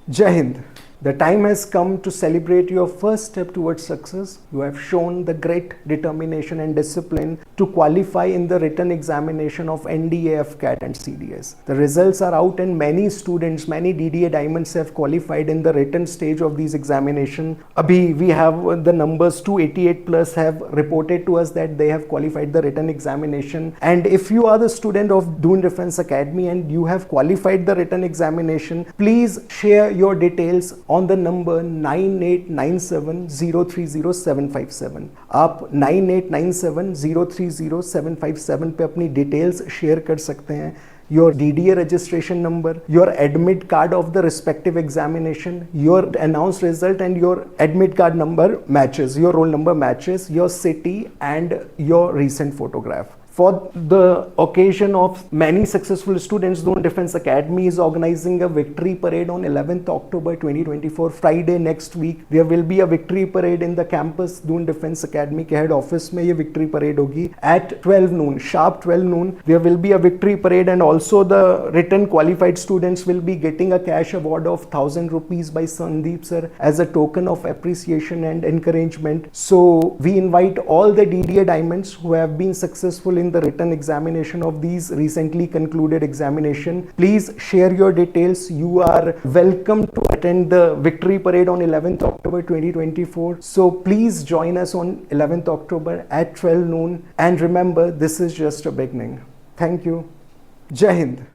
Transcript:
Jai Hind. The time has come to celebrate your first step towards success. You have shown the great determination and discipline to qualify in the written examination of NDA, AFCAT and CDS. The results are out and many students, many DDA diamonds have qualified in the written stage of these examination. Abhi, we have the numbers 288 plus have reported to us that they have qualified the written examination. And if you are the student of Doon Defence Academy and you have qualified the written examination, please share your details on the number 9897030757. आप 9897030757 पे अपनी details share कर सकते हैं. Your DDA registration number, your admit card of the respective examination, your announced result and your admit card number matches, your roll number matches, your city and your recent photograph. For the occasion of many successful students, Doon Defence Academy is organizing a victory parade on 11th October 2024, Friday next week. There will be a victory parade in the campus Doon Defence Academy के head office में ये victory parade होगी at 12 noon, sharp 12 noon. There will be a victory parade and also the written qualified students will be getting a cash award of 1000 rupees by Sandeep Sir as a token of appreciation and encouragement. So we invite all the DDA diamonds who have been successful in the written examination of these recently concluded examination. Please share your details. You are welcome to attend the victory parade on 11th October 2024. So please join us on 11th October at 12 noon. And remember, this is just a beginning. Thank you. Jai Hind.